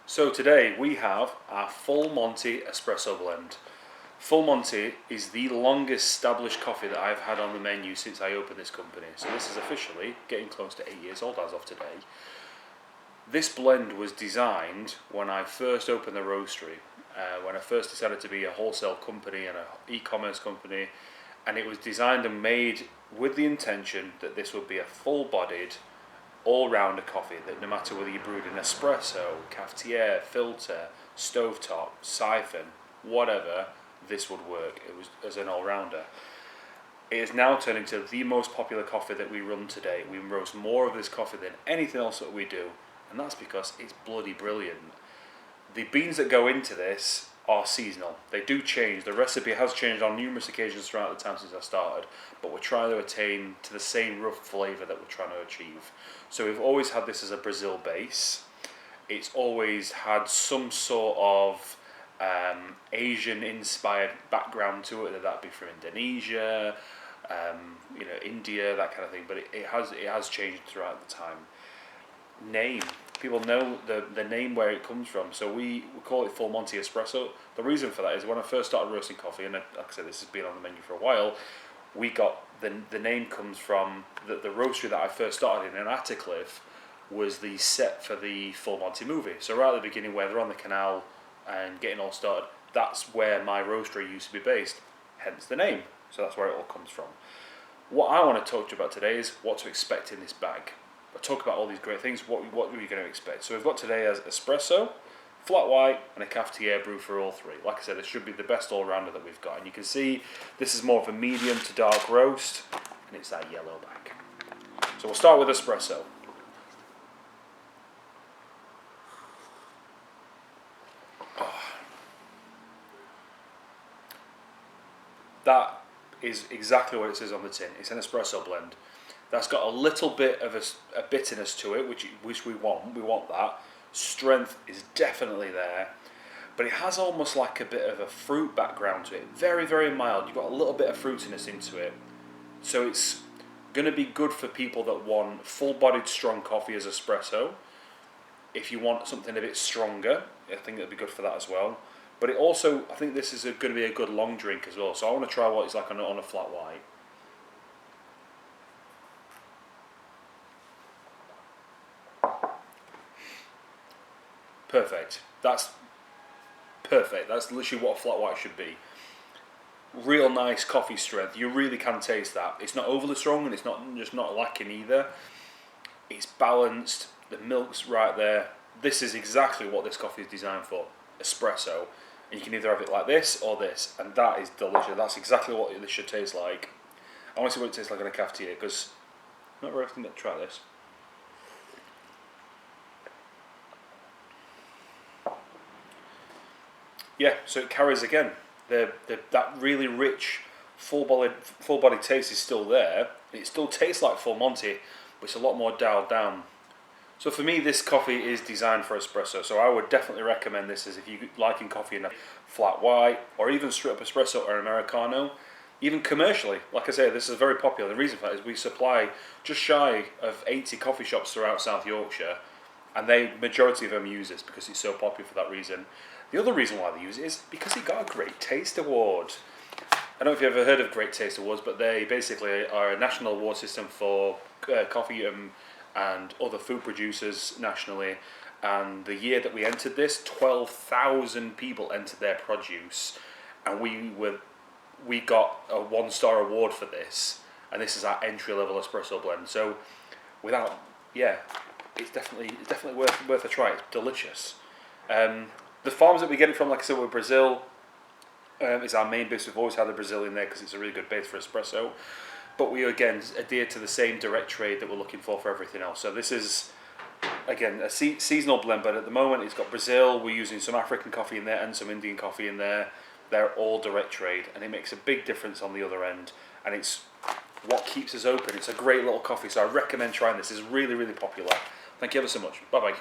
So today we have our Full Monty espresso blend. Full Monty is the longest established coffee that I've had on the menu since I opened this company. So this is officially getting close to 8 years old as of today. This blend was designed when I first opened the roastery, when I first decided to be a wholesale company and an e-commerce company, and it was designed and made with the intention that this would be a full-bodied, all-rounder coffee that no matter whether you brewed an espresso, cafetiere, filter, stovetop, siphon, whatever, this would work. It was as an all-rounder. It is now turned into the most popular coffee that we run today. We roast more of this coffee than anything else that we do, and that's because it's bloody brilliant. The beans that go into this are seasonal. They do change. The recipe has changed on numerous occasions throughout the time since I started, but we're trying to attain to the same rough flavour that we're trying to achieve. So we've always had this as a Brazil base. It's always had some sort of Asian inspired background to it, that'd be from Indonesia, India, that kind of thing, but it has changed throughout the time. Name. People know the name where it comes from, so we call it Full Monty Espresso. The reason for that is when I first started roasting coffee, and like I said, this has been on the menu for a while, we got the name comes from the roastery that I first started in Attercliffe was the set for the Full Monty movie. So right at the beginning where they're on the canal and getting all started, that's where my roastery used to be based, hence the name. So that's where it all comes from. What I want to talk to you about today is what to expect in this bag. I talk about all these great things. What are you going to expect? So we've got today as espresso, flat white, and a cafetiere brew for all three. Like I said, this should be the best all-rounder that we've got. And you can see this is more of a medium to dark roast, and it's that yellow back. So we'll start with espresso. That is exactly what it says on the tin. It's an espresso blend. That's got a little bit of a bitterness to it, which we want. We want that. Strength is definitely there, but it has almost like a bit of a fruit background to it. Very, very mild. You've got a little bit of fruitiness into it. So it's going to be good for people that want full-bodied strong coffee as espresso. If you want something a bit stronger, I think it'll be good for that as well. But it also, I think this is going to be a good long drink as well. So I want to try what it's like on a flat white. Perfect. That's perfect. That's literally what a flat white should be. Real nice coffee strength. You really can taste that. It's not overly strong and it's not lacking either. It's balanced. The milk's right there. This is exactly what this coffee is designed for. Espresso. And you can either have it like this or this. And that is delicious. That's exactly what this should taste like. I want to see what it tastes like in a cafetiere because I'm not very often going to try this. Yeah, so it carries again. That really rich, full-bodied taste is still there. It still tastes like Full Monty, but it's a lot more dialed down. So for me, this coffee is designed for espresso. So I would definitely recommend this as if you liking coffee in a flat white, or even straight up espresso or Americano. Even commercially, like I say, this is very popular. The reason for that is we supply just shy of 80 coffee shops throughout South Yorkshire, and the majority of them use this because it's so popular for that reason. The other reason why they use it is because it got a Great Taste Award. I don't know if you've ever heard of Great Taste Awards, but they basically are a national award system for coffee and other food producers nationally. And the year that we entered this, 12,000 people entered their produce, and we got a 1-star award for this. And this is our entry-level espresso blend. So, it's definitely worth a try. It's delicious. The farms that we get it from, like I said, were Brazil. It's our main base. We've always had the Brazil in there because it's a really good base for espresso. But we, again, adhere to the same direct trade that we're looking for everything else. So this is, again, a seasonal blend, but at the moment it's got Brazil. We're using some African coffee in there and some Indian coffee in there. They're all direct trade, and it makes a big difference on the other end. And it's what keeps us open. It's a great little coffee, so I recommend trying this. It's really, really popular. Thank you ever so much. Bye-bye.